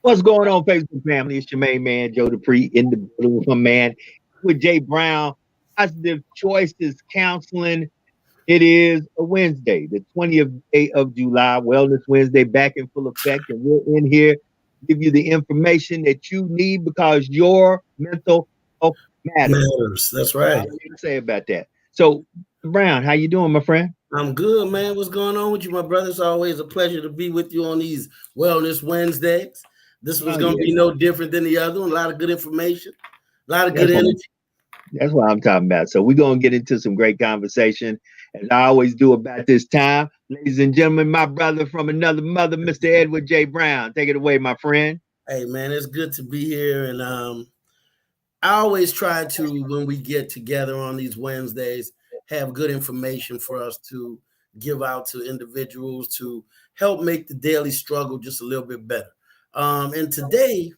What's going on, Facebook family? It's your main man, Joe Dupree, in the building with my man, with Jay Brown, Positive Choices Counseling. It is a Wednesday, the 20th day of July, Wellness Wednesday, back in full effect. And we're in here to give you the information that you need because your mental health matters. Matters. That's All right. I need to say about that. So, Brown, how you doing, my friend? I'm good, man. What's going on with you, my brother? It's always a pleasure to be with you on these Wellness Wednesdays. This Oh, was going to yeah. be no different than the other one. A lot of good information, a lot of good That's what energy. That's what I'm talking about. So we're gonna get into some great conversation, as I always do about this time. Ladies and gentlemen, my brother from another mother, Mr. Edward J. Brown. Take it away, my friend. Hey, man, it's good to be here. And I always try to, when we get together on these Wednesdays, have good information for us to give out to individuals to help make the daily struggle just a little bit better. And today,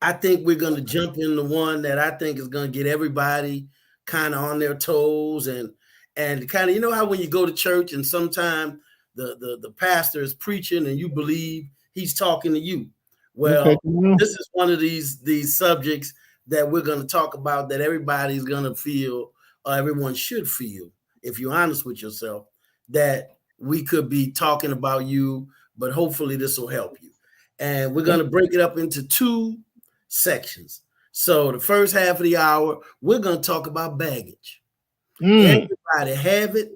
I think we're going to jump into one that I think is going to get everybody kind of on their toes and kind of, you know how when you go to church and sometimes the pastor is preaching and you believe he's talking to you. Okay, Well, come on. this is one of these subjects that we're going to talk about that everybody's going to feel, or everyone should feel, if you're honest with yourself, that we could be talking about you, but hopefully this will help you. And we're going to break it up into two sections. So the first half of the hour, we're going to talk about baggage. Mm, Everybody have it.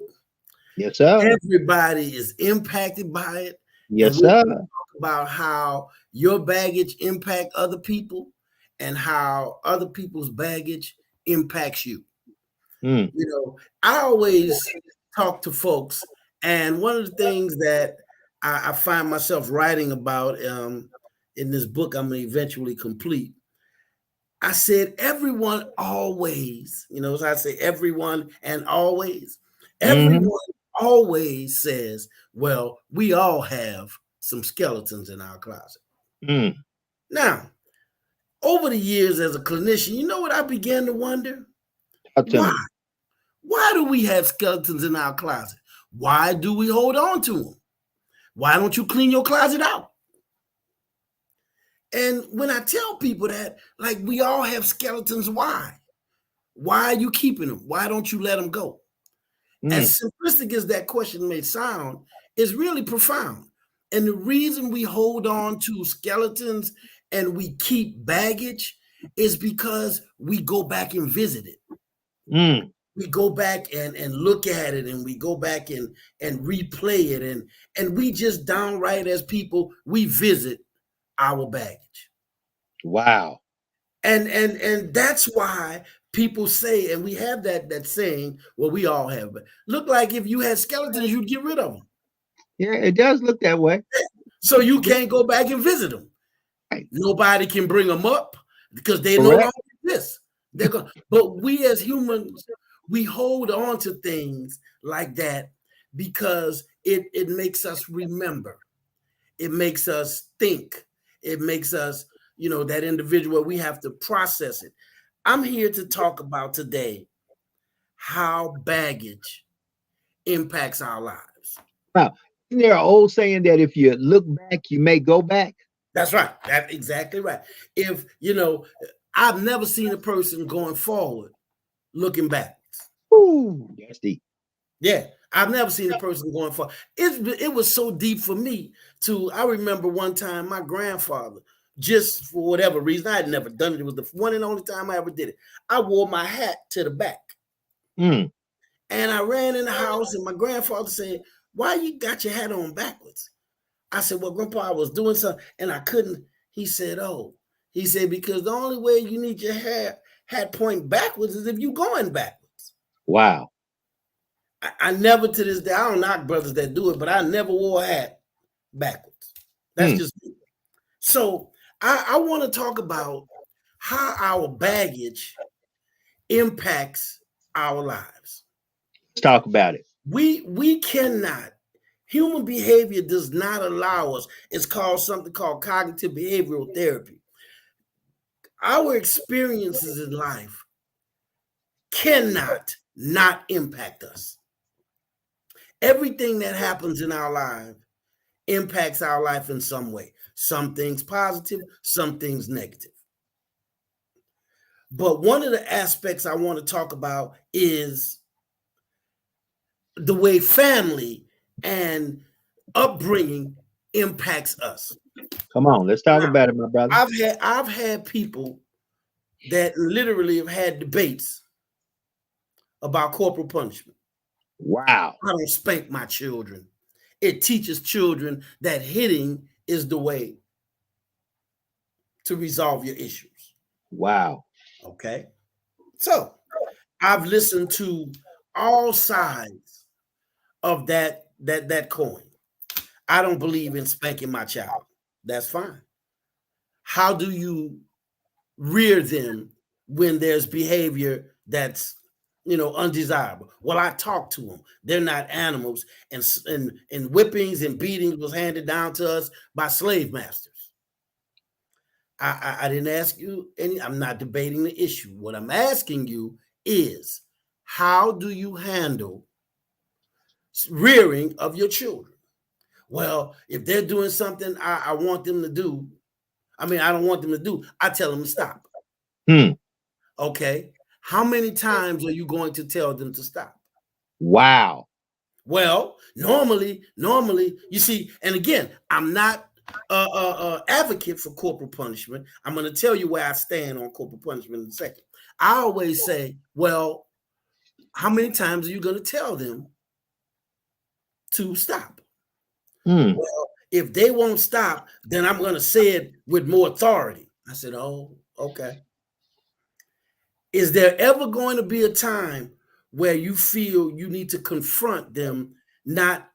yes, sir. Everybody is impacted by it. And Yes, we're sir. going to talk about how your baggage impact other people and how other people's baggage impacts you. Mm, You know, I always talk to folks, and one of the things that I find myself writing about in this book I'm going to eventually complete, I said, everyone always, as I say, everyone and always, mm-hmm, everyone always says, well, we all have some skeletons in our closet. mm. Now, over the years as a clinician, you know what I began to wonder? Talk to Why? me. Why do we have skeletons in our closet? Why do we hold on to them? Why don't you clean your closet out? And when I tell people that, like, we all have skeletons, why? Why are you keeping them? Why don't you let them go? Mm, As simplistic as that question may sound, is really profound. And the reason we hold on to skeletons and we keep baggage is because we go back and visit it. mm. We go back and look at it, and we go back and replay it, and we just downright as people, we visit our baggage. Wow. And that's why people say, and we have that saying, well, we all have, but look like if you had skeletons, you'd get rid of them. Yeah, it does look that way. So you can't go back and visit them. Right. Nobody can bring them up because they no Correct. longer exist. They're going, but we as humans, we hold on to things like that because it makes us remember. It makes us think. It makes us, that individual, we have to process it. I'm here to talk about today how baggage impacts our lives. Wow. Isn't there an old saying that if you look back, you may go back? That's right. That's exactly right. If, I've never seen a person going forward looking backwards. Ooh, that's deep. Yeah, I've never seen a person going forward. It was so deep for me I remember one time my grandfather, just for whatever reason, I had never done it. It was the one and only time I ever did it. I wore my hat to the back. Mm. And I ran in the house and my grandfather said, why you got your hat on backwards? I said, well, Grandpa, I was doing something and I couldn't. He said, because the only way you need your hat point backwards is if you're going backwards. Wow. I never to this day, I don't knock brothers that do it, but I never wore a hat backwards. That's Mm. just me. So I want to talk about how our baggage impacts our lives. Let's talk about it. We cannot, human behavior does not allow us. It's called something called cognitive behavioral therapy. Our experiences in life cannot not impact us. Everything that happens in our life impacts our life in some way. some things positive, some things negative. But one of the aspects I want to talk about is the way family and upbringing impacts us. Come on, let's talk about it, my brother. I've had people that literally have had debates about corporal punishment. Wow. I don't spank my children. It teaches children that hitting is the way to resolve your issues. Wow. Okay. So I've listened to all sides of that coin. I don't believe in spanking my child. That's fine. How do you rear them when there's behavior that's undesirable? Well, I talk to them. They're not animals, and whippings and beatings was handed down to us by slave masters. I didn't ask you any. I'm not debating the issue. What I'm asking you is, how do you handle rearing of your children? Well, if they're doing something I want them to do, I don't want them to do, I tell them to stop. Okay. How many times are you going to tell them to stop? Wow. Well, normally, you see, and again, I'm not advocate for corporal punishment. I'm going to tell you where I stand on corporal punishment in a second. I always say, well, how many times are you going to tell them to stop? Well, if they won't stop, then I'm going to say it with more authority. I said, oh, okay. Is there ever going to be a time where you feel you need to confront them not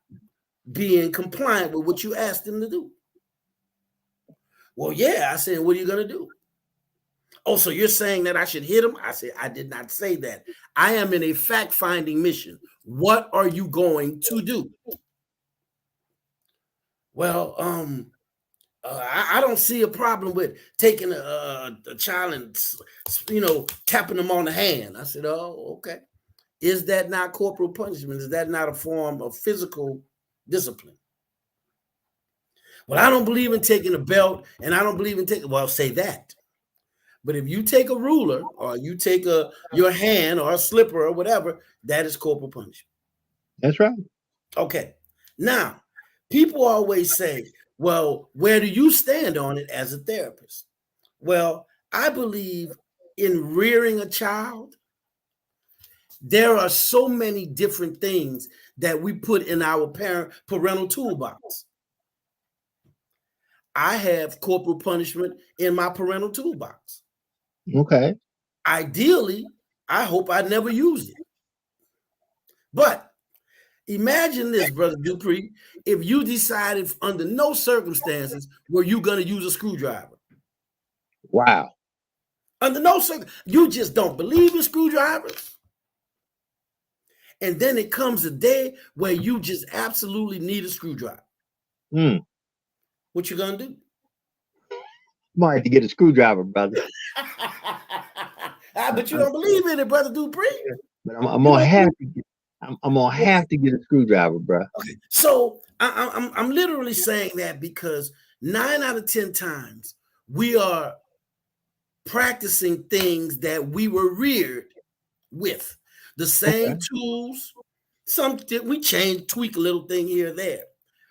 being compliant with what you asked them to do? Well, yeah. I said, what are you going to do? Oh, so you're saying that I should hit them? I said, I did not say that. I am in a fact-finding mission. What are you going to do? Well, I don't see a problem with taking a child and, tapping them on the hand. I said, oh, okay. Is that not corporal punishment? Is that not a form of physical discipline? Well, I don't believe in taking a belt, and I don't believe in taking, well, say that. But if you take a ruler or you take your hand or a slipper or whatever, that is corporal punishment. That's right. Okay. Now, people always say, well, where do you stand on it as a therapist? Well, I believe in rearing a child. There are so many different things that we put in our parental toolbox. I have corporal punishment in my parental toolbox. Okay. Ideally, I hope I never use it. But imagine this, Brother Dupree, if you decided under no circumstances were you going to use a screwdriver. Wow. Under no circumstances, you just don't believe in screwdrivers. And then it comes a day where you just absolutely need a screwdriver. What you going to do? Might have to get a screwdriver, brother. But you don't believe in it, Brother Dupree. But I'm gonna have to get. I'm gonna have to get a screwdriver, bro. Okay, so I'm literally saying that because 9 out of 10 times we are practicing things that we were reared with, the same tools. Some we change, tweak a little thing here or there,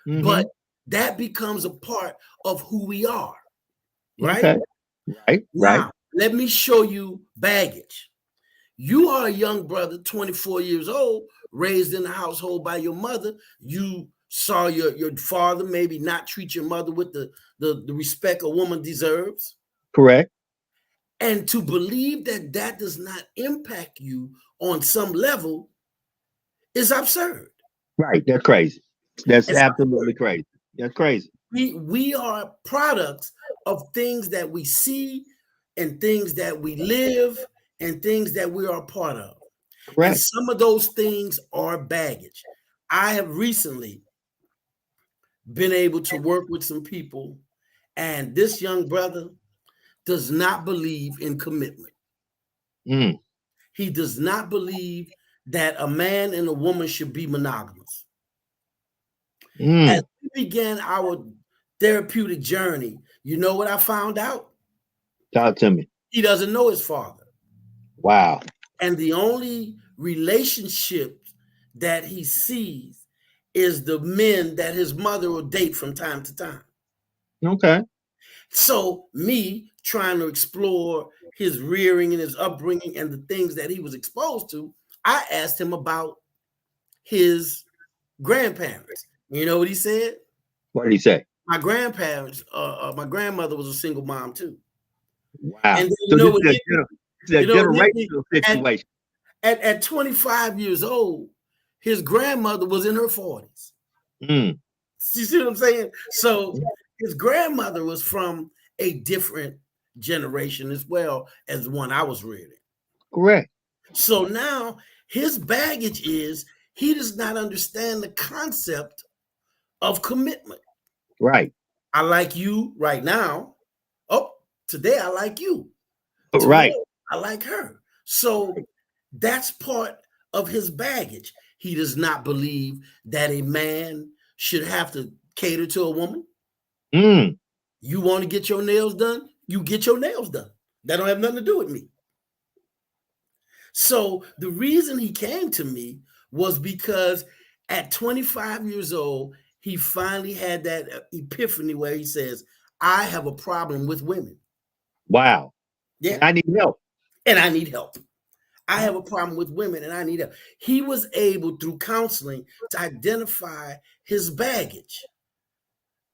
but that becomes a part of who we are, right? Okay. Right. Now, let me show you baggage. You are a young brother, 24 years old, raised in a household by your mother. You saw your father maybe not treat your mother with the respect a woman deserves. Correct. And to believe that that does not impact you on some level is absurd. Right. That's crazy. That's absolutely crazy. That's crazy. We are products of things that we see and things that we live and things that we are a part of. Correct. And some of those things are baggage. I have recently been able to work with some people, and this young brother does not believe in commitment. He does not believe that a man and a woman should be monogamous. As we began our therapeutic journey, you know what I found out? Talk to me. He doesn't know his father. Wow. And the only relationship that he sees is the men that his mother will date from time to time. Okay. So me trying to explore his rearing and his upbringing and the things that he was exposed to, I asked him about his grandparents. You know what he said? What did he say? My grandparents, my grandmother was a single mom too. Wow. And then, So you know this what is a generational at, situation. at 25 years old, his grandmother was in her 40s. Mm. You see what I'm saying? So his grandmother was from a different generation as well as the one I was reared in. Correct. So now his baggage is he does not understand the concept of commitment. Right. I like you right now. Oh, today I like you. Right. Tomorrow, I like her. So that's part of his baggage. He does not believe that a man should have to cater to a woman. Mm. You want to get your nails done? You get your nails done. That don't have nothing to do with me. So the reason he came to me was because at 25 years old, he finally had that epiphany where he says, I have a problem with women. Wow. Yeah. And I need help. And I need help. I have a problem with women and I need help. He was able through counseling to identify his baggage.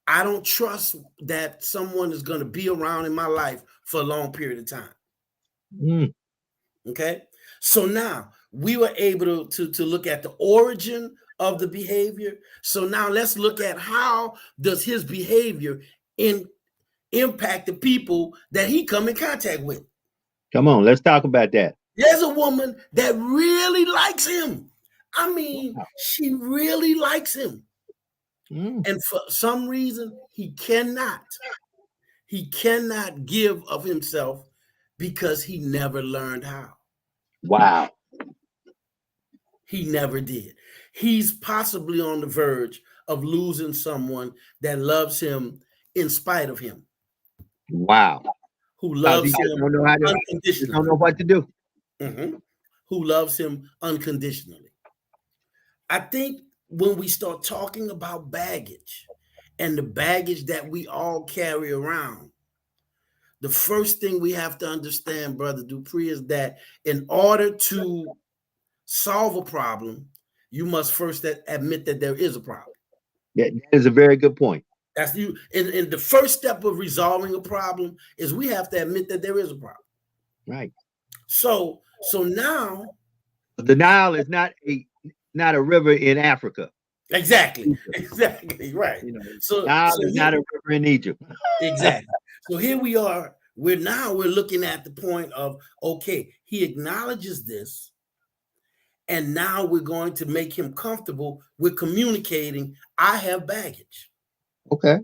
I don't trust that someone is going to be around in my life for a long period of time. Mm. Okay. So now we were able to look at the origin of the behavior. So now let's look at how does his behavior impact the people that he come in contact with. Come on, let's talk about that. There's a woman that really likes him. I mean, she really likes him. Mm. And for some reason, he cannot give of himself because he never learned how. Wow. He never did. He's possibly on the verge of losing someone that loves him in spite of him. Wow. Who loves him don't know unconditionally. Don't know what to do. Mm-hmm. Who loves him unconditionally. I think when we start talking about baggage and the baggage that we all carry around, the first thing we have to understand, Brother Dupree, is that in order to solve a problem, you must first admit that there is a problem. That is a very good point. That's you. And the first step of resolving a problem is we have to admit that there is a problem. Right. So now the Nile is not a river in Africa. Exactly. Right. You know, Nile is not a river in Egypt. Exactly. So here we are. We're looking at the point of, okay, he acknowledges this. And now we're going to make him comfortable with communicating. I have baggage. Okay.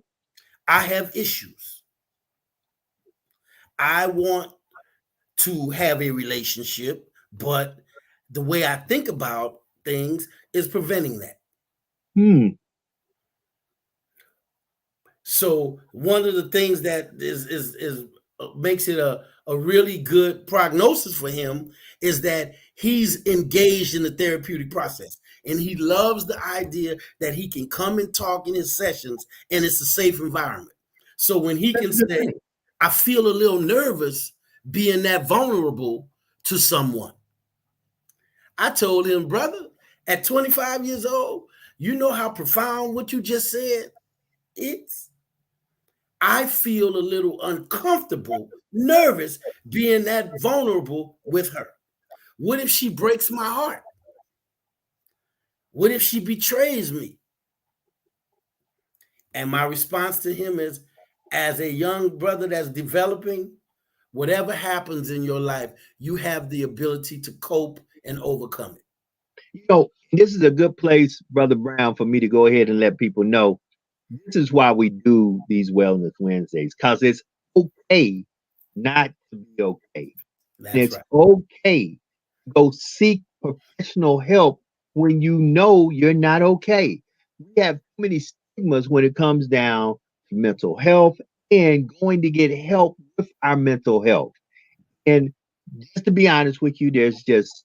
I have issues. I want to have a relationship, but the way I think about things is preventing that. So one of the things that is makes it a really good prognosis for him is that he's engaged in the therapeutic process, and he loves the idea that he can come and talk in his sessions and it's a safe environment. So when he can say, I feel a little nervous being that vulnerable to someone. I told him, brother, at 25 years old, you know how profound what you just said is? I feel a little uncomfortable, nervous being that vulnerable with her. What if she breaks my heart? What if she betrays me? And my response to him is, as a young brother that's developing, whatever happens in your life, you have the ability to cope and overcome it. You know, this is a good place, Brother Brown, for me to go ahead and let people know this is why we do these Wellness Wednesdays, because it's okay not to be okay. It's okay to go seek professional help when you know you're not okay. We have too many stigmas when it comes down to mental health and going to get help with our mental health. And just to be honest with you, there's just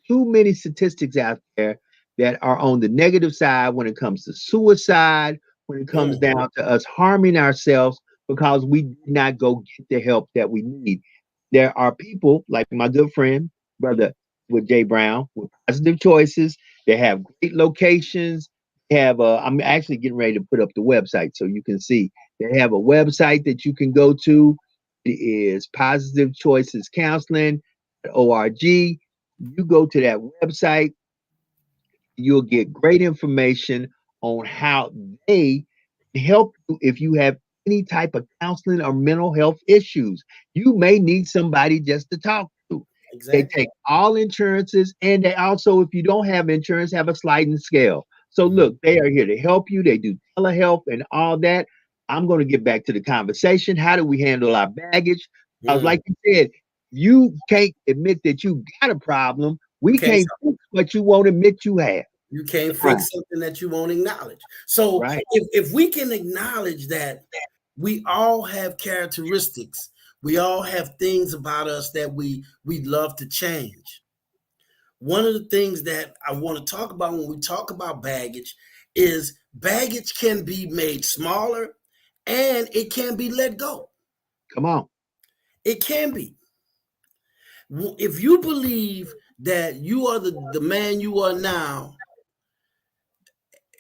too many statistics out there that are on the negative side when it comes to suicide, when it comes Mm. down to us harming ourselves because we did not go get the help that we need. There are people like my good friend, brother with Jay Brown, with Positive Choices. They have great locations. They have I'm actually getting ready to put up the website so you can see. They have a website that you can go to. It is Positive Choices Counseling.org. You go to that website, you'll get great information on how they help you if you have any type of counseling or mental health issues. You may need somebody just to talk to. They Exactly. take all insurances, and they also, if you don't have insurance, have a sliding scale. So Mhm. look, they are here to help you. They do telehealth and all that. I'm going to get back to the conversation. How do we handle our baggage? I was Mm. like you said, you can't admit that you got a problem. You We can't can't fix what you won't admit you have. you can't Right. fix something that you won't acknowledge. So Right. if we can acknowledge that we all have characteristics, we all have things about us that we'd love to change. One of the things that I want to talk about when we talk about baggage is baggage can be made smaller and it can be let go. Come on. It can be. If you believe that you are the man you are now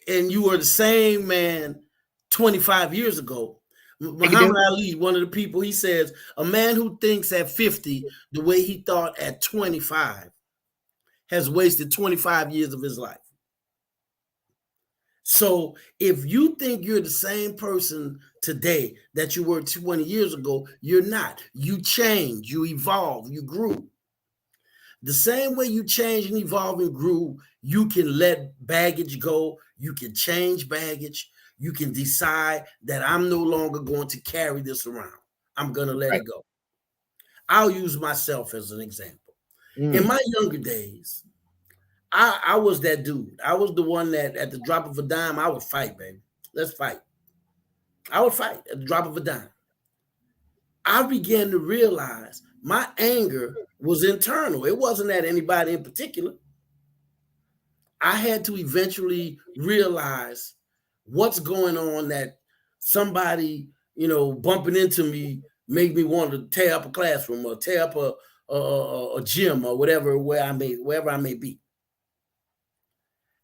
and you were the same man 25 years ago, Muhammad Negative. Ali, one of the people, he says, a man who thinks at 50 the way he thought at 25 has wasted 25 years of his life. So if you think you're the same person today that you were 20 years ago, you're not. You change, you evolve, you grew. The same way you change and evolve and grew, you can let baggage go. You can change baggage. You can decide that I'm no longer going to carry this around. I'm going to let Right. it go. I'll use myself as an example. In Mm. my younger days, I was that dude. I was the one that at the drop of a dime, I would fight, baby. Let's fight. I would fight at the drop of a dime. I began to realize my anger was internal. It wasn't at anybody in particular. I had to eventually realize what's going on that somebody, bumping into me made me want to tear up a classroom or tear up a gym or wherever I may be.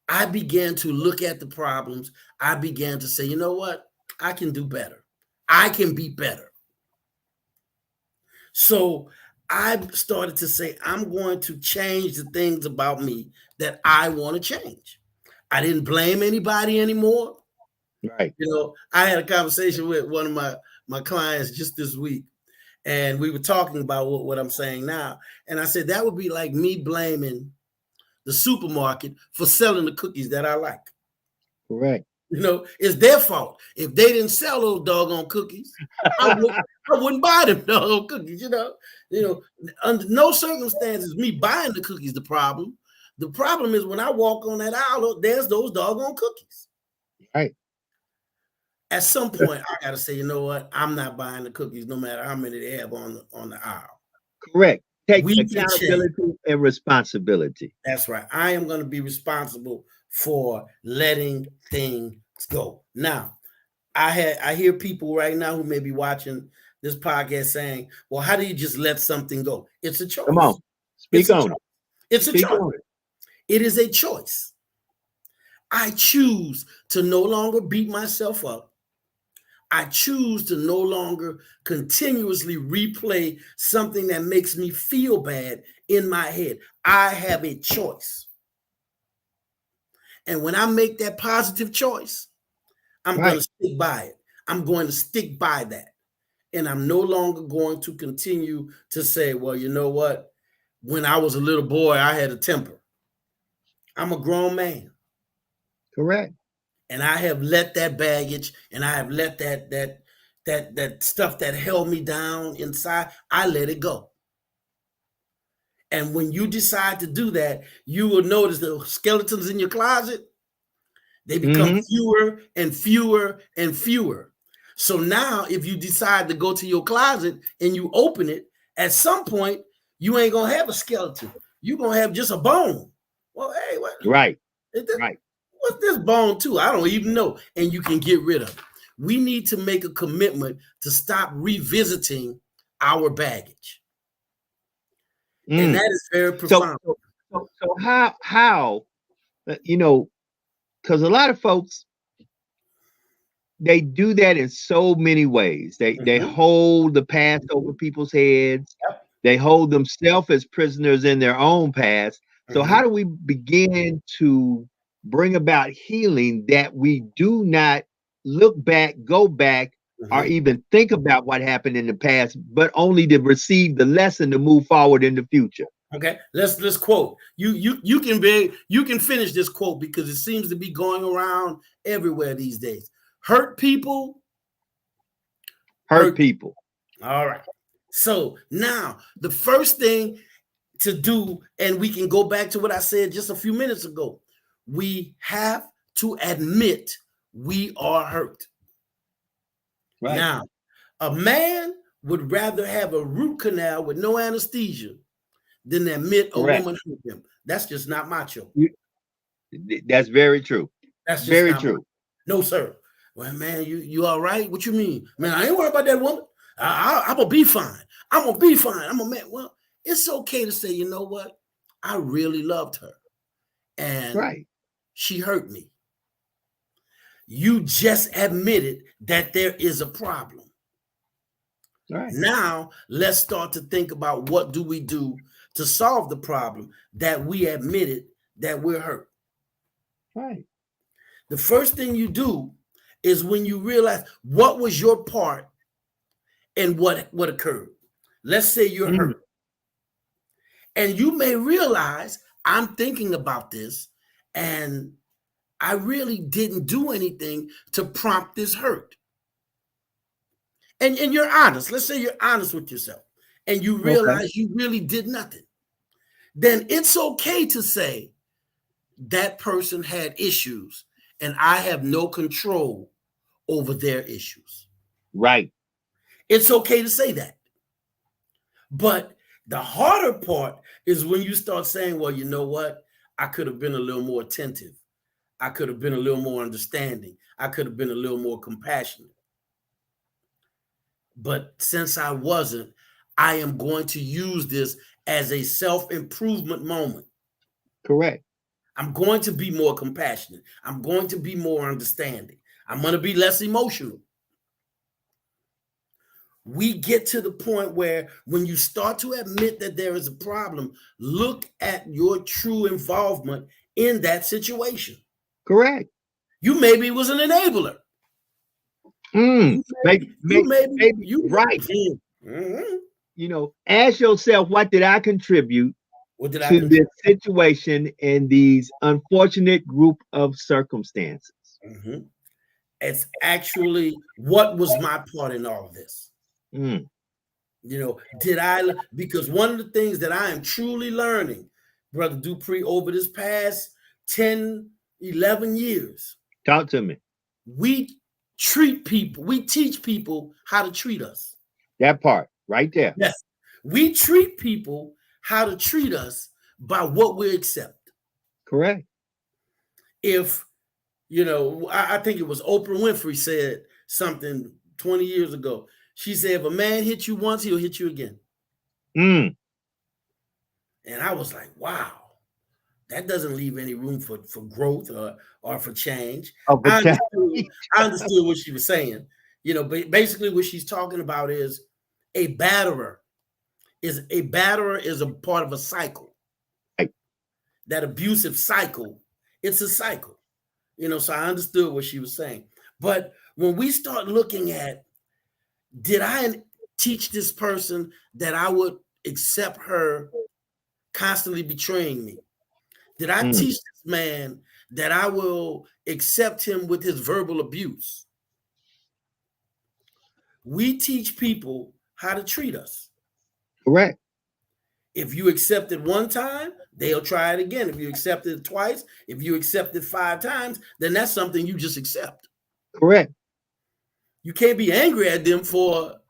I began to look at the problems. I began to say, you know what? I can do better. I can be better. So I started to say, I'm going to change the things about me that I want to change. I didn't blame anybody anymore. Right. I had a conversation with one of my clients just this week, and we were talking about what I'm saying now. And I said, that would be like me blaming the supermarket for selling the cookies that I like. Correct. It's their fault. If they didn't sell those doggone cookies, I wouldn't buy them doggone cookies. Under no circumstances me buying the cookies the problem. The problem is when I walk on that aisle, there's those doggone cookies. Right. At some point, I gotta say, you know what? I'm not buying the cookies, no matter how many they have on the aisle. Correct. Take We can change. accountability and responsibility. That's right. I am going to be responsible for letting things go. Now, I hear people right now who may be watching this podcast saying, "Well, how do you just let something go?" It's a Come on. choice. It's Speak a on choice. it. It's a Speak choice. on it. It is a choice. I choose to no longer beat myself up. I choose to no longer continuously replay something that makes me feel bad in my head. I have a choice. And when I make that positive choice, I'm going Right. to stick by it. I'm going to stick by that. And I'm no longer going to continue to say, well, you know what? When I was a little boy, I had a temper. I'm a grown man. Correct. And I have let that baggage and I have let that stuff that held me down inside, I let it go. And when you decide to do that, you will notice the skeletons in your closet, they become Mm-hmm. fewer and fewer and fewer. So now if you decide to go to your closet and you open it, at some point, you ain't gonna have a skeleton. You're gonna have just a bone. Well, hey, what? Right. Right. What's this bone too? I don't even know. And you can get rid of it. We need to make a commitment to stop revisiting our baggage. And that is very profound. So how you know, because a lot of folks, they do that in so many ways. They hold the past over people's heads. Yep. They hold themselves as prisoners in their own past. So how do we begin to bring about healing that we do not look back, go back, or even think about what happened in the past, but only to receive the lesson to move forward in the future? Okay, let's quote. You can finish this quote because it seems to be going around everywhere these days. Hurt people hurt people. All right. So now the first thing to do, and we can go back to what I said just a few minutes ago, we have to admit we are hurt. Right. Now, a man would rather have a root canal with no anesthesia than admit a woman hurt him. That's just not macho. That's very true. That's just very true. Macho. No, sir. Well, man, you all right? What you mean? Man, I ain't worried about that woman. I'm gonna be fine. I'm gonna be fine. I'm a man. Well, it's okay to say, you know what? I really loved her. And she hurt me. You just admitted that there is a problem. Right. Now, let's start to think about what do we do to solve the problem that we admitted that we're hurt. Right. The first thing you do is when you realize what was your part in what occurred. Let's say you're hurt. And you may realize, I'm thinking about this, and I really didn't do anything to prompt this hurt. And you're honest. Let's say you're honest with yourself, and you realize you really did nothing. Then it's okay to say that person had issues, and I have no control over their issues. Right. It's okay to say that. But the harder part is when you start saying, well, you know what? I could have been a little more attentive. I could have been a little more understanding. I could have been a little more compassionate. But since I wasn't, I am going to use this as a self-improvement moment. Correct. I'm going to be more compassionate. I'm going to be more understanding. I'm going to be less emotional. We get to the point where when you start to admit that there is a problem, look at your true involvement in that situation. Correct. You maybe was an enabler. Maybe right. You know, ask yourself, what did I contribute to this situation and these unfortunate group of circumstances? It's actually, what was my part in all of this? You know, because one of the things that I am truly learning, Brother Dupree, over this past 10, 11 years. Talk to me. We teach people how to treat us. That part right there. Yes. We treat people how to treat us by what we accept. Correct. If, you know, I think it was Oprah Winfrey said something 20 years ago. She said, if a man hits you once, he'll hit you again. And I was like, wow, that doesn't leave any room for growth or for change. I understood what she was saying. You know, but basically what she's talking about is a batterer is a part of a cycle. Right. That abusive cycle, it's a cycle. You know, so I understood what she was saying. But when we start looking at, did I teach this person that I would accept her constantly betraying me? Did I teach this man that I will accept him with his verbal abuse? We teach people how to treat us. Correct. If you accept it one time, they'll try it again. If you accept it twice, if you accept it 5 times, then that's something you just accept. Correct. You can't be angry at them for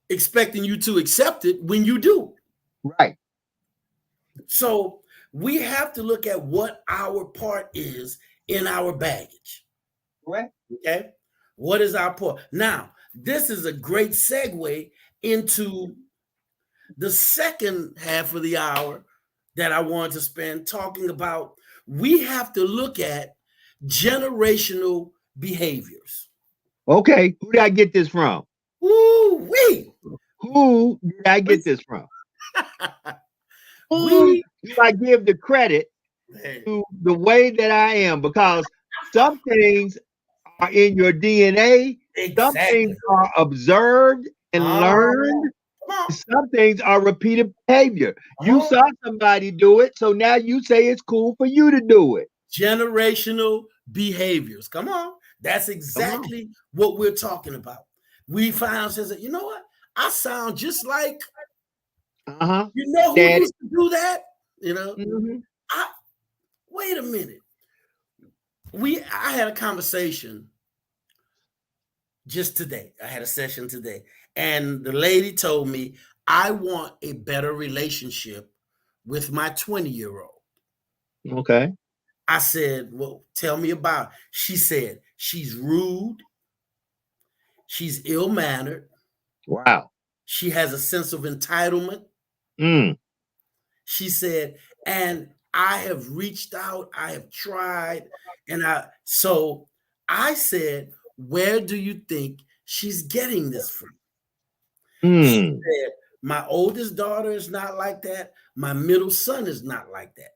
expecting you to accept it when you do. Right. So we have to look at what our part is in our baggage. Correct. Okay. What is our part? Now, this is a great segue into the second half of the hour that I want to spend talking about. We have to look at generational behaviors. Okay. Who did I get this from? Woo-wee. Who did I get this from? Who do I give the credit to the way that I am? Because some things are in your DNA, some things are observed and learned, some things are repeated behavior. You saw somebody do it, so now you say it's cool for you to do it. Generational behaviors. Come on. That's exactly what we're talking about. We find ourselves, you know what? I sound just like, you know who Daddy used to do that? You know, Mm-hmm. Wait a minute. I had a conversation just today. I had a session today, and the lady told me, I want a better relationship with my 20-year-old. Okay. I said, well, tell me about it. She said, she's rude. She's ill-mannered. Wow. She has a sense of entitlement. Mm. She said, and I have reached out, I have tried, so I said, where do you think she's getting this from? She said, my oldest daughter is not like that. My middle son is not like that.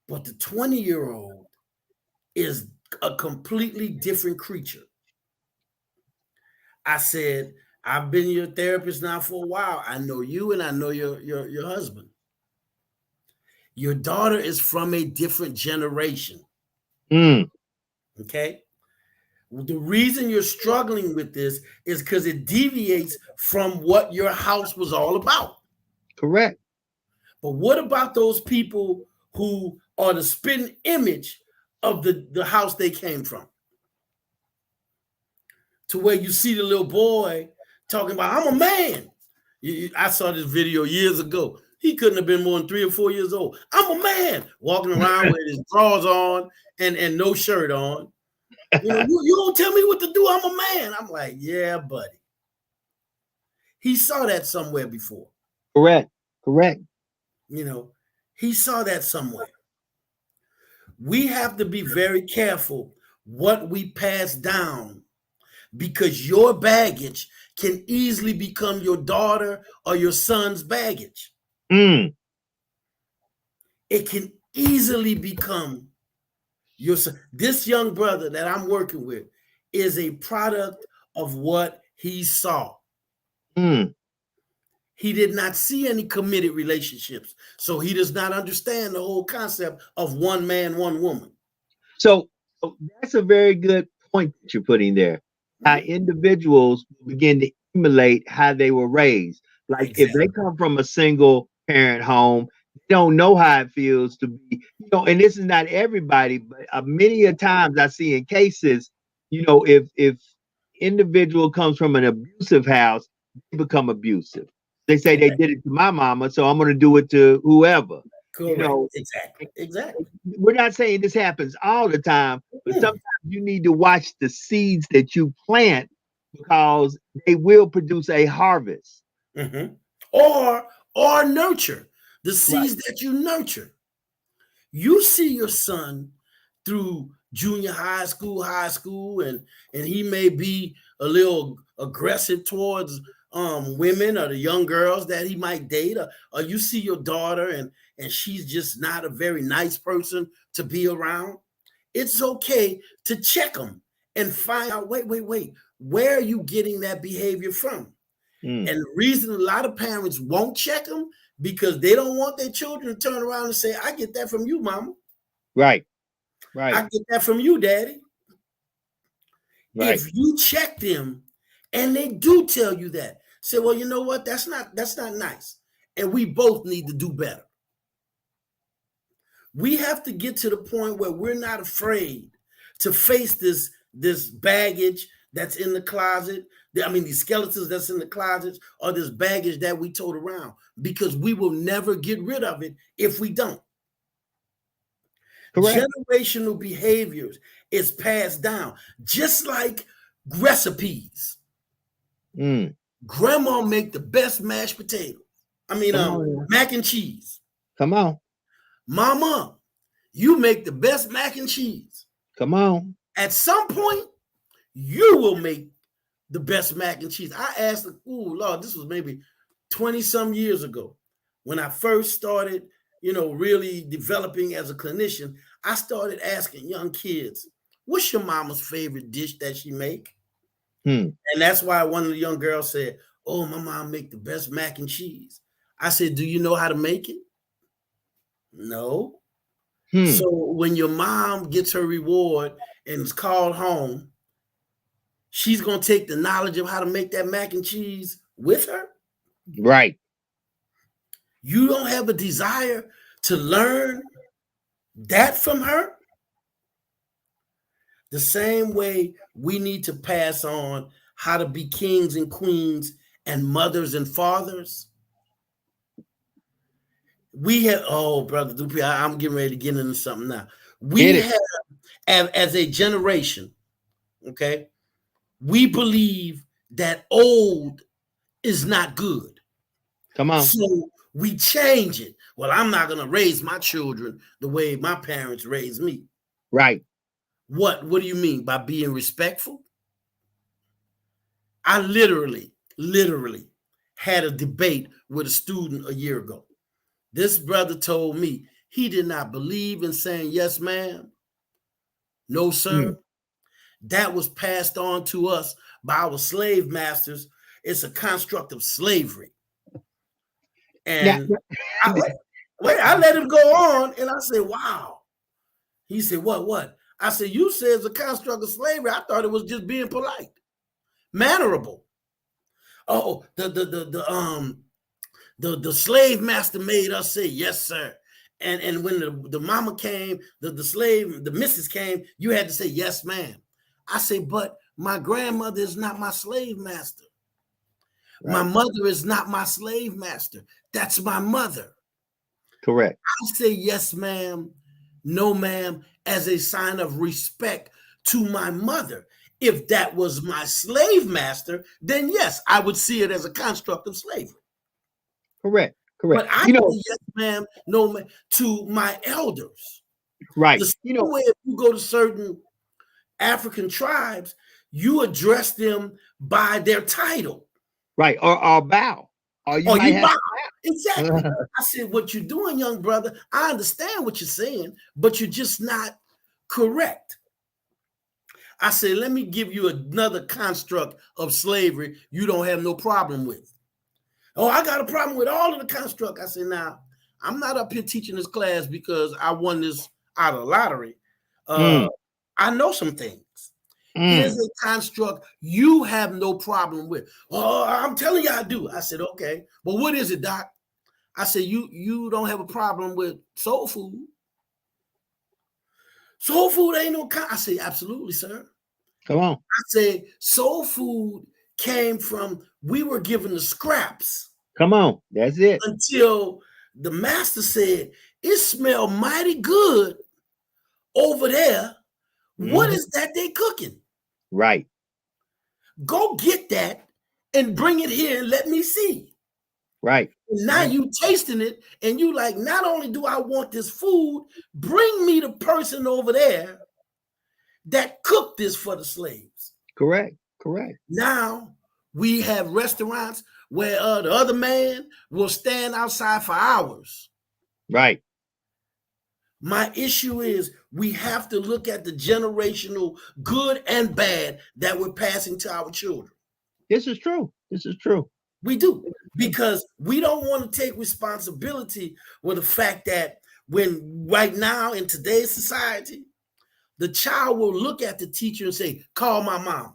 But the 20-year-old is a completely different creature. I said, I've been your therapist now for a while. I know you and I know your husband. Your daughter is from a different generation. Okay. The reason you're struggling with this is because it deviates from what your house was all about. Correct. But what about those people who are the spitting image of the house they came from? To where you see the little boy talking about, I'm a man. I saw this video years ago. He couldn't have been more than 3 or 4 years old. I'm a man, walking around with his drawers on and no shirt on. You know, you don't tell me what to do. I'm a man. I'm like, yeah, buddy. He saw that somewhere before. Correct. You know, he saw that somewhere. We have to be very careful what we pass down, because your baggage can easily become your daughter or your son's baggage. It can easily become your son. This young brother that I'm working with is a product of what he saw. He did not see any committed relationships, so he does not understand the whole concept of one man, one woman. So that's a very good point that you're putting there. How individuals begin to emulate how they were raised. Like if they come from a single parent home, they don't know how it feels to be, and this is not everybody, but many a times I see in cases, if individual comes from an abusive house, they become abusive. They say they did it to my mama, so I'm going to do it to whoever. Correct. Exactly. We're not saying this happens all the time, but sometimes you need to watch the seeds that you plant, because they will produce a harvest. Or nurture the seeds that you nurture. You see your son through junior high school, and he may be a little aggressive towards women or the young girls that he might date, or you see your daughter and she's just not a very nice person to be around. It's okay to check them and find out, wait, where are you getting that behavior from? And the reason a lot of parents won't check them, because they don't want their children to turn around and say, I get that from you, mama. Right. I get that from you, daddy. Right. If you check them and they do tell you that, say, well, you know what? That's not nice. And we both need to do better. We have to get to the point where we're not afraid to face this baggage, that's in the closet. I mean, these skeletons that's in the closets, or this baggage that we tote around, because we will never get rid of it if we don't. Correct. Generational behaviors is passed down, just like recipes. Grandma make the best mashed potatoes. I mean, mac and cheese. Come on. Mama, you make the best mac and cheese. Come on. At some point, you will make the best mac and cheese. I asked, Lord, this was maybe 20-some years ago when I first started, really developing as a clinician. I started asking young kids, what's your mama's favorite dish that she make? And that's why one of the young girls said, oh, my mom make the best mac and cheese. I said, do you know how to make it? No. So when your mom gets her reward and is called home, she's going to take the knowledge of how to make that mac and cheese with her? Right. You don't have a desire to learn that from her? The same way we need to pass on how to be kings and queens and mothers and fathers. We have, Brother Dupree, I'm getting ready to get into something now. We have, as a generation, okay, we believe that old is not good. Come on. So we change it. Well, I'm not going to raise my children the way my parents raised me. Right. What do you mean by being respectful? I literally had a debate with a student a year ago. This brother told me he did not believe in saying yes, ma'am, no, sir. That was passed on to us by our slave masters. It's a construct of slavery. And I let him go on, and I said, wow. He said, what? I said, you said it's a construct of slavery. I thought it was just being polite, mannerable. Oh, the slave master made us say, yes, sir. And when the mama came, the missus came, you had to say, yes, ma'am. I say, but my grandmother is not my slave master. Right. My mother is not my slave master. That's my mother. Correct. I say, yes, ma'am, no, ma'am, as a sign of respect to my mother. If that was my slave master, then yes, I would see it as a construct of slavery. Correct. But I say yes, ma'am, no, ma'am, to my elders. Right. The same way if you go to certain African tribes, you address them by their title. Right. Or bow. Or you bow. Exactly. I said, what you're doing, young brother, I understand what you're saying, but you're just not correct. I said, let me give you another construct of slavery you don't have no problem with. Oh, I got a problem with all of the construct. I said, now, I'm not up here teaching this class because I won this out of the lottery. I know some things. Here's a construct you have no problem with. Oh, I'm telling you I do. I said, okay. Well, what is it, Doc? I said, you don't have a problem with soul food. Soul food ain't no I say, absolutely, sir. Come on. I say, soul food came from, we were given the scraps. Come on. That's it. Until the master said, it smelled mighty good over there. What is that they cooking? Right. Go get that and bring it here and let me see. Right. And now you tasting it and you like, not only do I want this food, bring me the person over there that cooked this for the slaves. Correct. Correct. Now we have restaurants where the other man will stand outside for hours. Right. My issue is we have to look at the generational good and bad that we're passing to our children. This is true. This is true. We do, because we don't want to take responsibility with the fact that when right now in today's society, the child will look at the teacher and say, call my mama.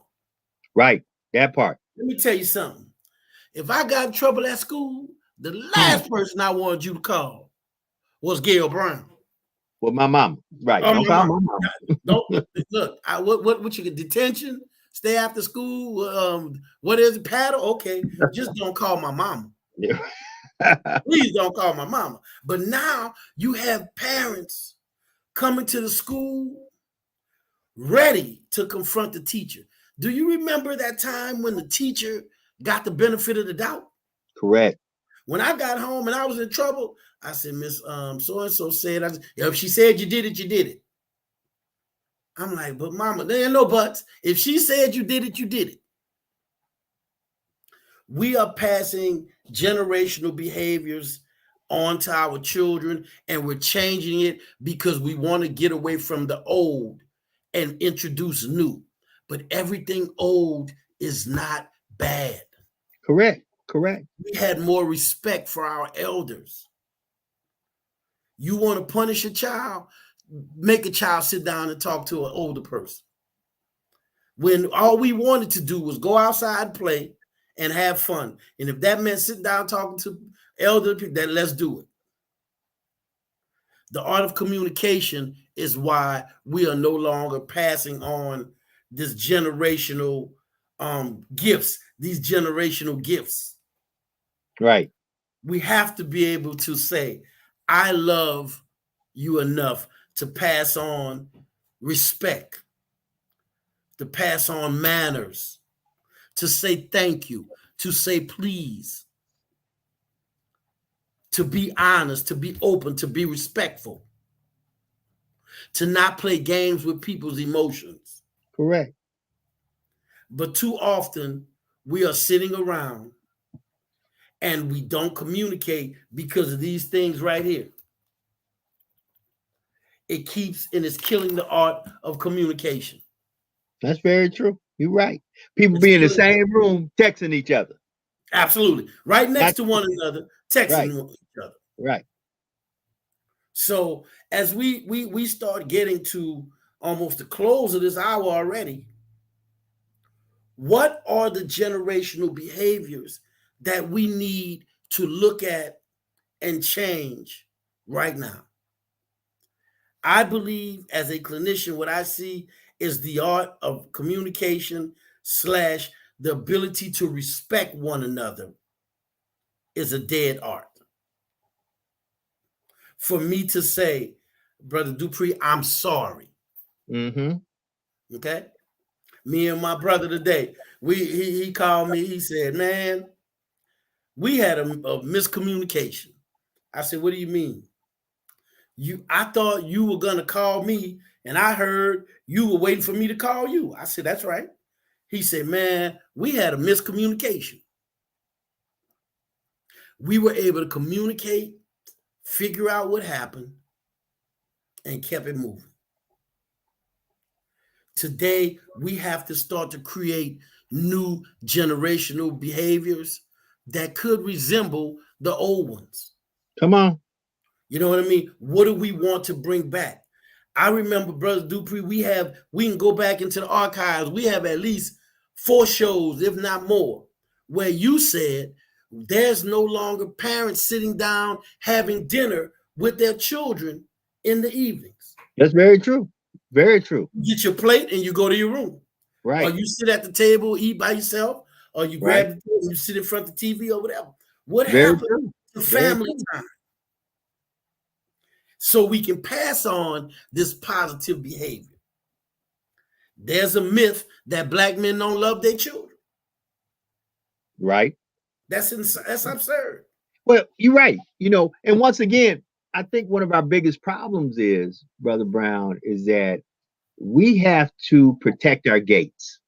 Right. That part. Let me tell you something. If I got in trouble at school, the last person I wanted you to call was Gail Brown. Well, my mom. Right. Don't call my mom. Don't look. What you get? Detention, Stay after school. What is it? Paddle? Okay. Just don't call my mama. Yeah. Please don't call my mama. But now you have parents coming to the school ready to confront the teacher. Do you remember that time when the teacher got the benefit of the doubt? Correct. When I got home and I was in trouble, I said, Miss so-and-so said, if she said you did it, you did it. I'm like, but mama, there ain't no buts. If she said you did it, you did it. We are passing generational behaviors on to our children, and we're changing it because we want to get away from the old and introduce new. But everything old is not bad. Correct. Correct. We had more respect for our elders. You want to punish a child? Make a child sit down and talk to an older person. When all we wanted to do was go outside, play, and have fun. And if that meant sitting down talking to elder people, then let's do it. The art of communication is why we are no longer passing on this generational gifts, these generational gifts. Right. We have to be able to say, I love you enough to pass on respect, to pass on manners, to say thank you, to say please, to be honest, to be open, to be respectful, to not play games with people's emotions. Correct. But too often we are sitting around and we don't communicate because of these things right here. It keeps and it's killing the art of communication. That's very true. You're right. People be in the same room texting each other. Absolutely. Right next to one another, texting each other. Right. So as we start getting to almost the close of this hour already, what are the generational behaviors that we need to look at and change right now? I believe as a clinician, what I see is the art of communication / the ability to respect one another is a dead art. For me to say, Brother Dupree, I'm sorry. Mm-hmm. Okay? Me and my brother today, he called me, he said, man, we had a miscommunication. I said, what do you mean? I thought you were going to call me, and I heard you were waiting for me to call you. I said, that's right. He said, man, we had a miscommunication. We were able to communicate, figure out what happened, and kept it moving. Today, we have to start to create new generational behaviors that could resemble the old ones. Come on. You know what I mean? What do we want to bring back? I remember, Brother Dupree, we can go back into the archives. We have at least 4 shows, if not more, where you said there's no longer parents sitting down having dinner with their children in the evenings. That's very true. Very true. You get your plate and you go to your room. Right. Or you sit at the table, eat by yourself, or you grab the table and you sit in front of the TV or whatever. What happened to family time? So we can pass on this positive behavior. There's a myth that Black men don't love their children. Right. That's absurd. Well, you're right. And once again, I think one of our biggest problems is, Brother Brown, is that we have to protect our gates.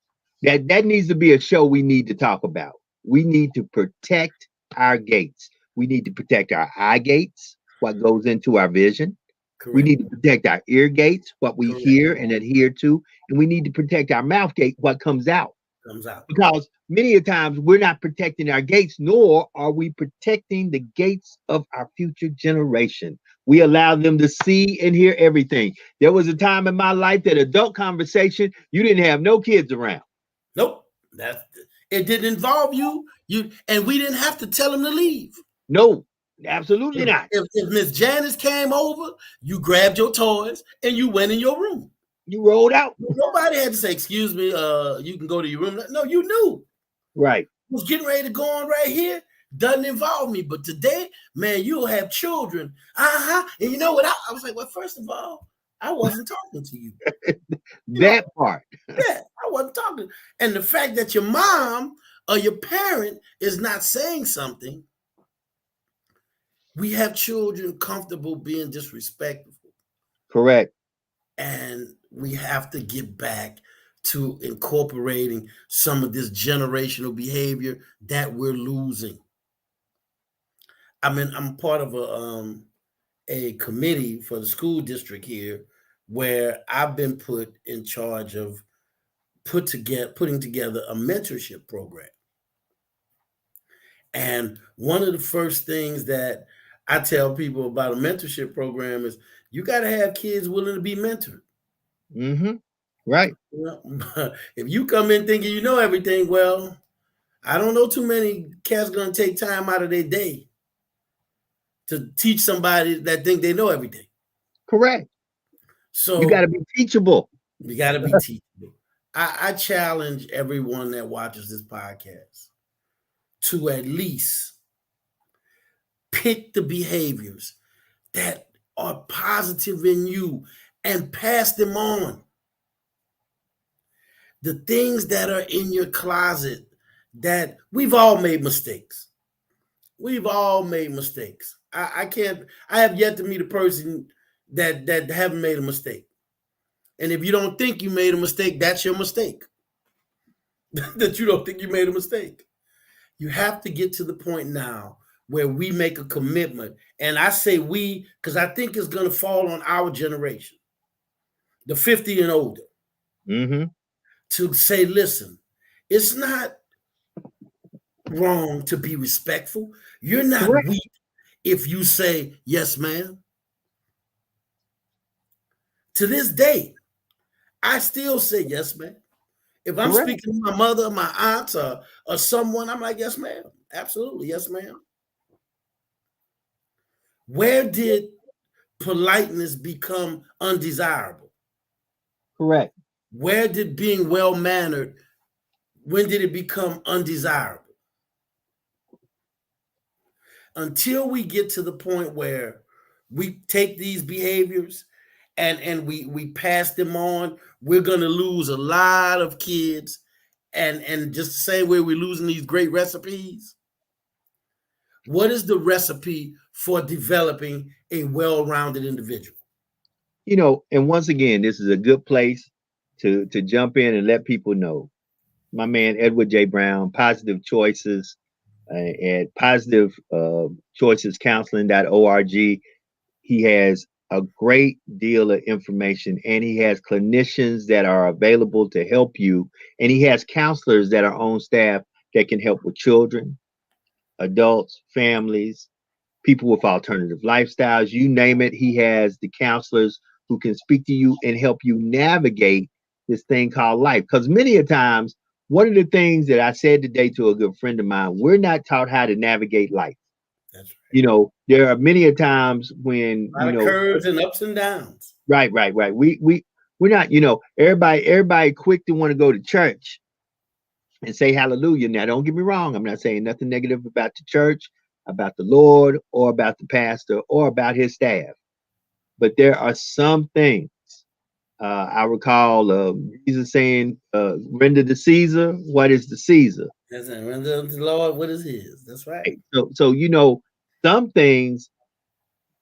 That needs to be a show we need to talk about. We need to protect our gates. We need to protect our eye gates, what goes into our vision. Correct. We need to protect our ear gates, what we hear and adhere to. And we need to protect our mouth gate, what comes out. Because many a times we're not protecting our gates, nor are we protecting the gates of our future generation. We allow them to see and hear everything. There was a time in my life that adult conversation, you didn't have no kids around. Nope. It didn't involve you. And we didn't have to tell them to leave. No, absolutely not. If Miss Janice came over, you grabbed your toys and you went in your room. You rolled out. Nobody had to say, excuse me, you can go to your room. No, you knew. Right. Was getting ready to go on right here. Doesn't involve me. But today, man, you'll have children. And you know what? I was like, well, first of all, I wasn't talking to you. That part. Yeah, I wasn't talking. And the fact that your mom or your parent is not saying something, we have children comfortable being disrespectful. Correct. And we have to get back to incorporating some of this generational behavior that we're losing. I mean, I'm part of a committee for the school district here where I've been put in charge of putting together a mentorship program. And one of the first things that I tell people about a mentorship program is you got to have kids willing to be mentored. Mm-hmm. Right. If you come in thinking you know everything, well, I don't know too many cats going to take time out of their day to teach somebody that think they know everything. Correct. So you got to be teachable. You got to be teachable. I challenge everyone that watches this podcast to at least pick the behaviors that are positive in you and pass them on. The things that are in your closet that we've all made mistakes. We've all made mistakes. I have yet to meet a person that haven't made a mistake. And if you don't think you made a mistake, that's your mistake. That you don't think you made a mistake. You have to get to the point now where we make a commitment. And I say we, because I think it's going to fall on our generation, the 50 and older, to say, listen, it's not wrong to be respectful. You're not weak if you say, yes, ma'am. To this day, I still say yes, ma'am. If I'm speaking to my mother, my aunts, or someone, I'm like, yes, ma'am. Absolutely, yes, ma'am. Where did politeness become undesirable? Correct. Where did being well-mannered, when did it become undesirable? Until we get to the point where we take these behaviors and we pass them on, we're going to lose a lot of kids. And just the same way we're losing these great recipes. What is the recipe for developing a well-rounded individual? You know, and once again, this is a good place to jump in and let people know. My man, Edward J. Brown, Positive Choices at positivechoicescounseling.org. He has a great deal of information, and he has clinicians that are available to help you. And he has counselors that are on staff that can help with children, adults, families, people with alternative lifestyles, you name it. He has the counselors who can speak to you and help you navigate this thing called life. Because many a times, one of the things that I said today to a good friend of mine, we're not taught how to navigate life. That's right. You know, there are many a times when curves and ups and downs. Right. We're not, everybody quick to want to go to church and say hallelujah. Now, don't get me wrong. I'm not saying nothing negative about the church, about the Lord, or about the pastor, or about his staff. But there are some things. I recall Jesus saying, render to Caesar what is the Caesar. That's it. Render to the Lord what is his. That's right. So some things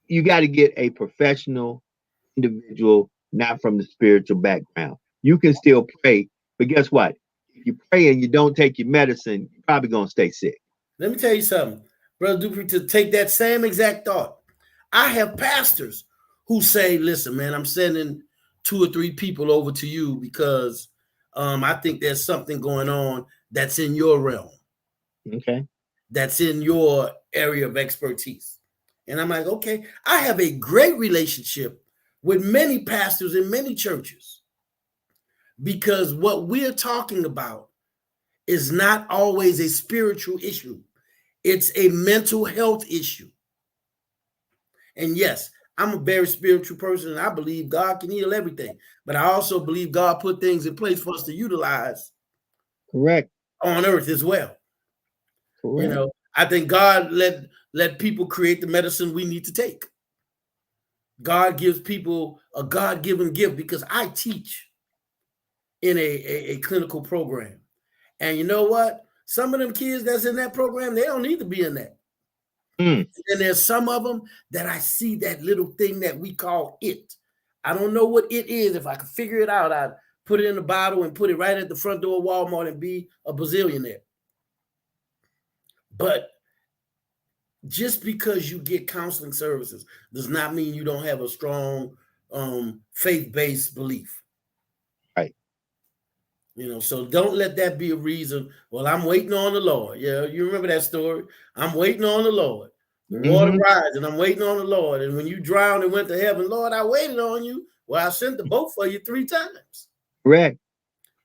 you got to get a professional individual, not from the spiritual background. You can still pray, but guess what? If you pray and you don't take your medicine, you're probably going to stay sick. Let me tell you something, Brother Dupree, to take that same exact thought. I have pastors who say, listen, man, I'm sending 2 or 3 people over to you because I think there's something going on that's in your realm. Okay. That's in your area of expertise. And I'm like, okay, I have a great relationship with many pastors in many churches because what we're talking about is not always a spiritual issue. It's a mental health issue. And yes, I'm a very spiritual person, and I believe God can heal everything. But I also believe God put things in place for us to utilize Correct. on earth as well. Correct. You know, I think God let people create the medicine we need to take. God gives people a God-given gift, because I teach in a clinical program. And you know what? Some of them kids that's in that program, they don't need to be in that. Mm. And there's some of them that I see that little thing that we call it. I don't know what it is. If I could figure it out, I'd put it in a bottle and put it right at the front door of Walmart and be a bazillionaire. But just because you get counseling services does not mean you don't have a strong faith-based belief. Right. You know, so don't let that be a reason. Well, I'm waiting on the Lord. Yeah, you remember that story? I'm waiting on the Lord. The water rises, and I'm waiting on the Lord. And when you drowned and went to heaven, Lord, I waited on you. Well, I sent the boat for you 3 times. Correct.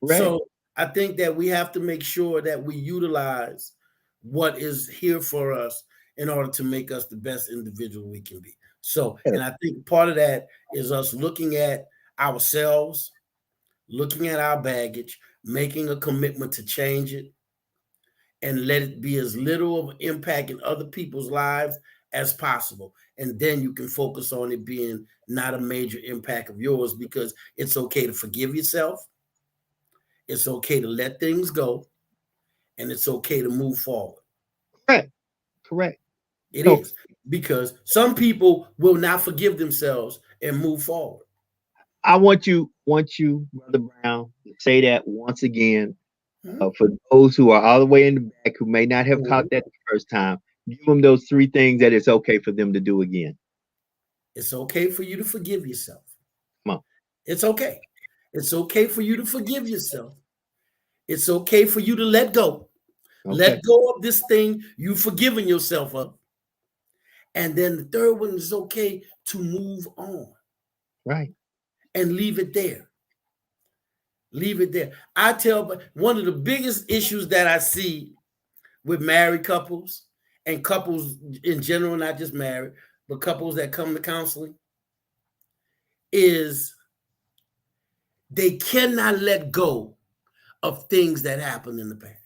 So I think that we have to make sure that we utilize what is here for us in order to make us the best individual we can be. So, and I think part of that is us looking at ourselves, looking at our baggage, making a commitment to change it, and let it be as little of an impact in other people's lives as possible. And then you can focus on it being not a major impact of yours, because it's okay to forgive yourself. It's okay to let things go, and it's okay to move forward. Correct. It is, because some people will not forgive themselves and move forward. I want you, Brother Brown, to say that once again, for those who are all the way in the back who may not have caught that the first time. Give them those 3 things that it's okay for them to do again. It's okay for you to forgive yourself. Come on. It's okay. It's okay for you to forgive yourself. It's okay for you to let go. Okay. Let go of this thing you've forgiven yourself of. And then the third one is okay to move on. Right. And leave it there. Leave it there. I tell one of the biggest issues that I see with married couples and couples in general, not just married, but couples that come to counseling, is they cannot let go of things that happened in the past.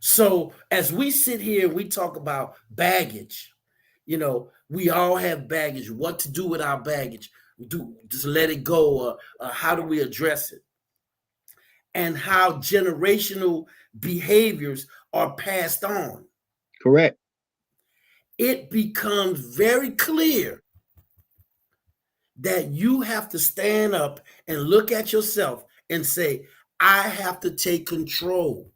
So as we sit here and we talk about baggage, you know, we all have baggage. What to do with our baggage? Just let it go, or how do we address it? And how generational behaviors are passed on. Correct. It becomes very clear that you have to stand up and look at yourself and say, I have to take control.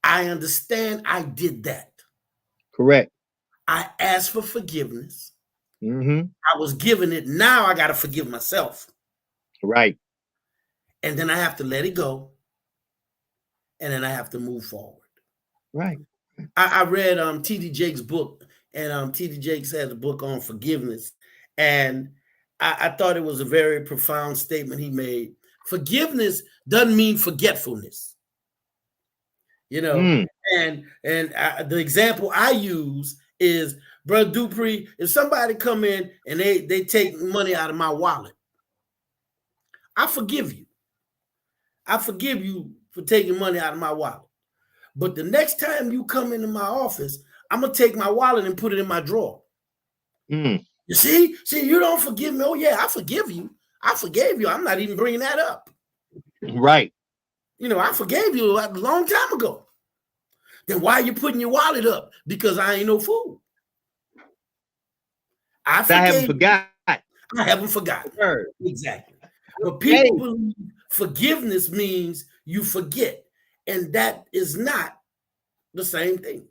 I understand I did that. Correct. I asked for forgiveness. I was given it. Now I got to forgive myself. Right. And then I have to let it go. And then I have to move forward. Right. I read T.D. Jakes' book, and T.D. Jakes has a book on forgiveness. And I thought it was a very profound statement he made. Forgiveness doesn't mean forgetfulness. You know, and the example I use is, Brother Dupree, if somebody come in and they take money out of my wallet, I forgive you. I forgive you for taking money out of my wallet. But the next time you come into my office, I'm going to take my wallet and put it in my drawer. You see, you don't forgive me. Oh, yeah, I forgive you. I forgave you. I'm not even bringing that up. Right. You know, I forgave you a long time ago. Then why are you putting your wallet up? Because I ain't no fool. I haven't forgot. I haven't forgotten. Exactly. But people believe forgiveness means you forget. And that is not the same thing.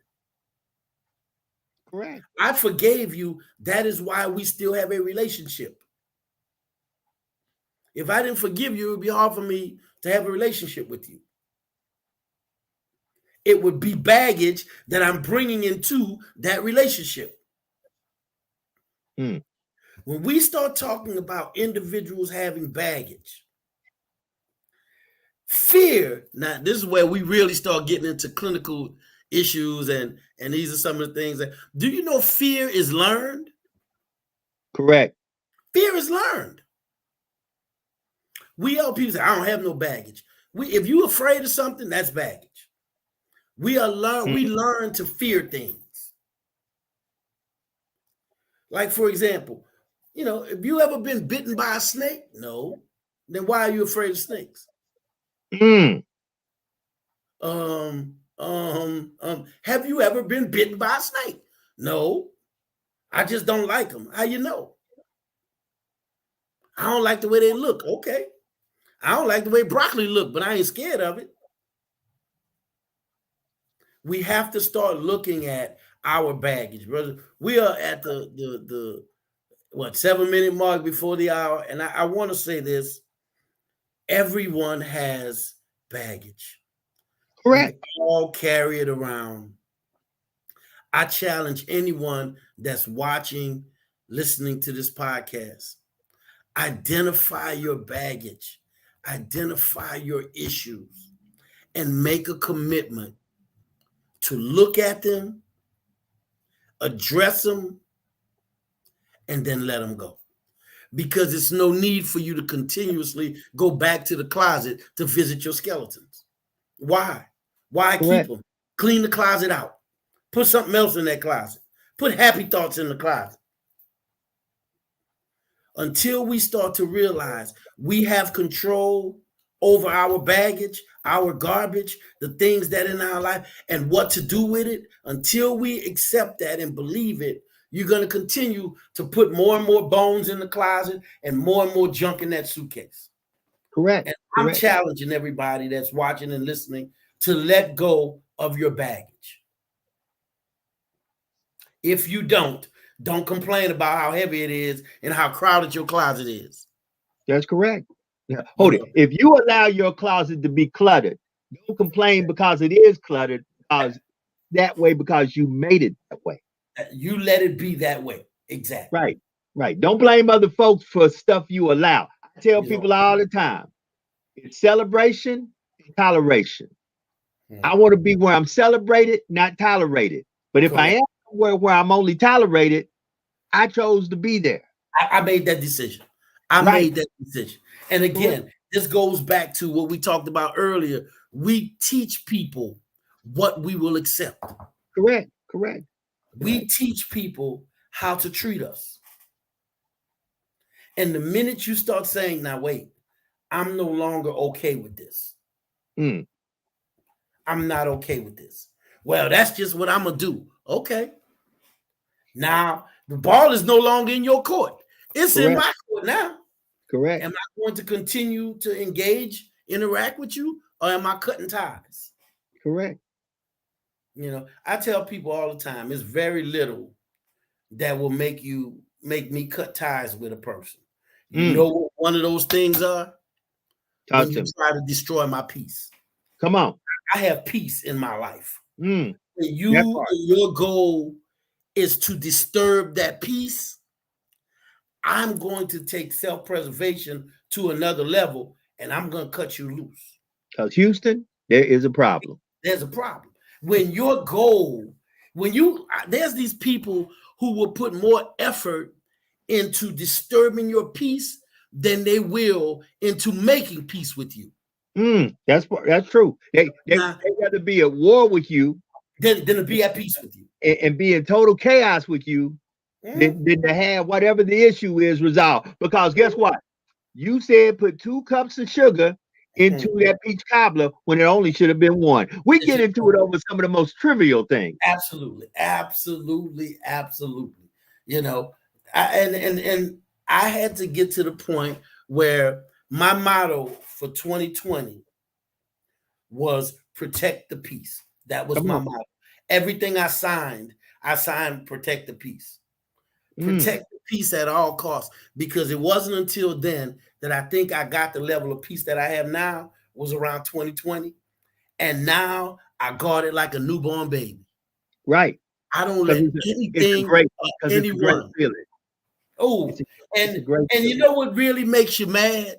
Correct. I forgave you. That is why we still have a relationship. If I didn't forgive you, it would be hard for me to have a relationship with you. It would be baggage that I'm bringing into that relationship. When we start talking about individuals having baggage, fear, now this is where we really start getting into clinical issues, and these are some of the things that. Do you know fear is learned? Correct. Fear is learned. We all people say, I don't have no baggage. If you're afraid of something, that's baggage. We learn to fear things. Like, for example, if you ever been bitten by a snake, no, then why are you afraid of snakes? Have you ever been bitten by a snake? No, I just don't like them. How you know? I don't like the way they look. Okay. I don't like the way broccoli look, but I ain't scared of it. We have to start looking at our baggage, brother. We are at the 7-minute mark before the hour. And I want to say this. Everyone has baggage. Correct. We all carry it around. I challenge anyone that's watching, listening to this podcast. Identify your baggage. Identify your issues. And make a commitment to look at them, address them, and then let them go. Because it's no need for you to continuously go back to the closet to visit your skeletons. Why? Why keep them? Clean the closet out. Put something else in that closet. Put happy thoughts in the closet. Until we start to realize we have control over our baggage, our garbage, the things that in our life, and what to do with it, until we accept that and believe it, you're going to continue to put more and more bones in the closet and more junk in that suitcase. Correct. And I'm challenging everybody that's watching and listening to let go of your baggage. If you don't complain about how heavy it is and how crowded your closet is. That's correct. Yeah. Hold it. If you allow your closet to be cluttered, don't complain because it is cluttered, because you made it that way. You let it be that way. Exactly. Right. Don't blame other folks for stuff you allow. I tell people all the time, it's celebration and toleration. I want to be where I'm celebrated, not tolerated. But if I am where I'm only tolerated, I chose to be there. I made that decision. Made that decision. And again, this goes back to what we talked about earlier. We teach people what we will accept. Correct. We teach people how to treat us. And the minute you start saying, now wait, I'm no longer okay with this. I'm not okay with this. Well, that's just what I'm going to do. Okay. Now, the ball is no longer in your court. It's in my court now. Correct. Am I going to continue to engage, interact with you, or am I cutting ties? Correct. I tell people all the time, it's very little that will make me cut ties with a person. You know what one of those things are? When you try to destroy my peace. Come on. I have peace in my life. Your goal is to disturb that peace. I'm going to take self-preservation to another level, and I'm going to cut you loose. Because Houston, there is a problem. There's a problem. When your goal, there's these people who will put more effort into disturbing your peace than they will into making peace with you. That's true. They rather be at war with you than to be at peace with you and be in total chaos with you than to have whatever the issue is resolved. Because guess what? You said put 2 cups of sugar into that peach cobbler when it only should have been 1. We get into it over some of the most trivial things. Absolutely. And I had to get to the point where my motto for 2020 was protect the peace. That was my motto. Everything I signed protect the peace. Protect the peace at all costs, because it wasn't until then that I think I got the level of peace that I have now, was around 2020. And now I guard it like a newborn baby. Right. I don't let anything or anyone. Oh, and you know what really makes you mad?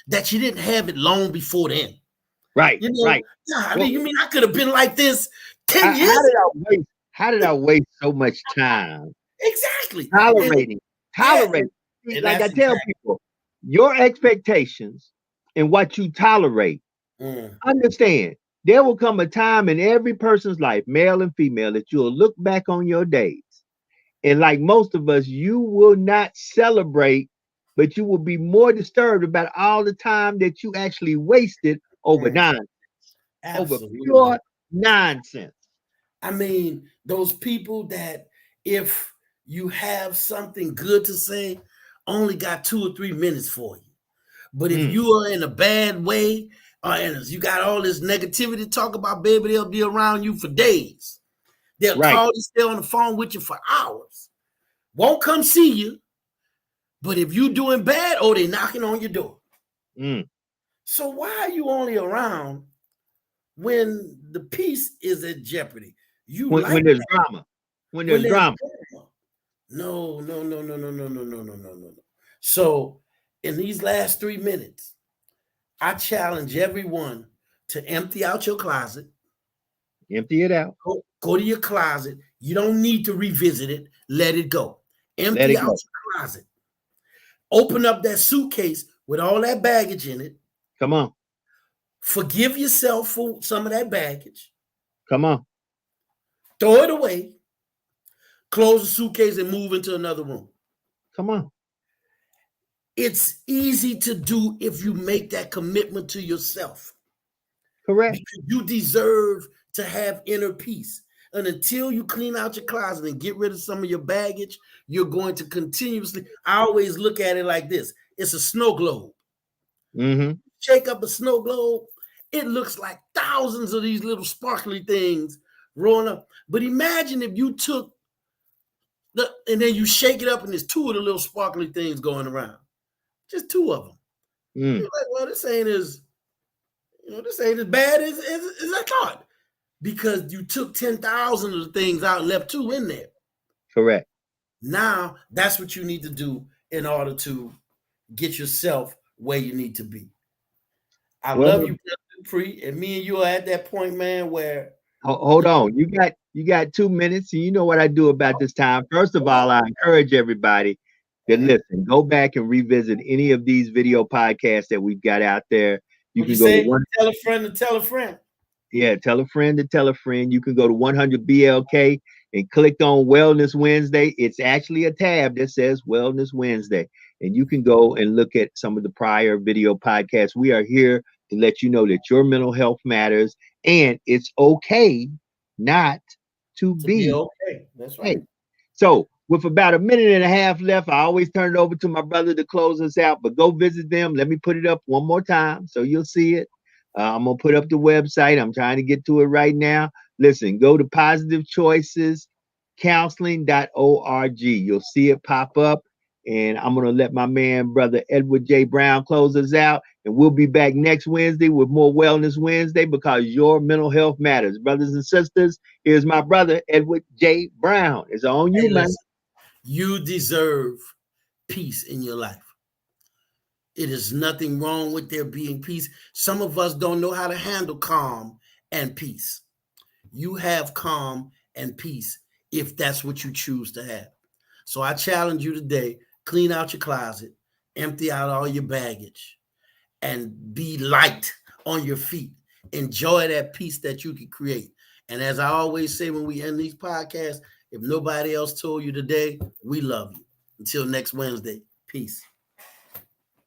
That you didn't have it long before then. Right. Right. God, you mean I could have been like this 10 years? How did I waste so much time Exactly. tolerating? And Like I that's tell people, your expectations and what you tolerate. Understand, there will come a time in every person's life, male and female, that you'll look back on your days. And like most of us, you will not celebrate, but you will be more disturbed about all the time that you actually wasted over nonsense, over Absolutely. pure nonsense. I mean, those people that if you have something good to say, only got 2 or 3 minutes for you. But if you are in a bad way, and you got all this negativity to talk about, baby, they'll be around you for days. They'll call you, stay on the phone with you for hours. Won't come see you. But if you doing bad, they knocking on your door. So why are you only around when the peace is at jeopardy? When there's drama. When there's drama. No. So in these last 3 minutes, I challenge everyone to empty out your closet. Empty it out. Go to your closet. You don't need to revisit it. Let it go. Empty out your closet. Open up that suitcase with all that baggage in it. Come on. Forgive yourself for some of that baggage. Come on. Throw it away. Close the suitcase and move into another room. Come on. It's easy to do if you make that commitment to yourself. Correct. Because you deserve to have inner peace. And until you clean out your closet and get rid of some of your baggage, you're going to continuously. I always look at it like this. It's a snow globe. Shake up a snow globe. It looks like thousands of these little sparkly things rolling up. But imagine if you took and then you shake it up and there's 2 of the little sparkly things going around. Just 2 of them. You're like, well, this ain't as bad as I thought. Because you took 10,000 of the things out and left 2 in there. Correct. Now, that's what you need to do in order to get yourself where you need to be. I love you, Dupree, and me and you are at that point, man, where... Hold on. You got 2 minutes, and you know what I do about this time. First of all, I encourage everybody to listen. Go back and revisit any of these video podcasts that we've got out there. You can go to tell a friend to tell a friend. Yeah, tell a friend to tell a friend. You can go to 100 BLK and click on Wellness Wednesday. It's actually a tab that says Wellness Wednesday. And you can go and look at some of the prior video podcasts. We are here to let you know that your mental health matters and it's okay not to be okay. That's right. Hey. So with about 1.5 minutes left, I always turn it over to my brother to close us out, but go visit them. Let me put it up one more time so you'll see it. I'm going to put up the website. I'm trying to get to it right now. Listen, go to positivechoicescounseling.org. You'll see it pop up. And I'm going to let my man, brother Edward J. Brown, close us out. And we'll be back next Wednesday with more Wellness Wednesday because your mental health matters. Brothers and sisters, here's my brother, Edward J. Brown. It's on you, man. You deserve peace in your life. It is nothing wrong with there being peace. Some of us don't know how to handle calm and peace. You have calm and peace if that's what you choose to have. So I challenge you today, clean out your closet, empty out all your baggage, and be light on your feet. Enjoy that peace that you can create. And as I always say when we end these podcasts, if nobody else told you today, we love you. Until next Wednesday, peace.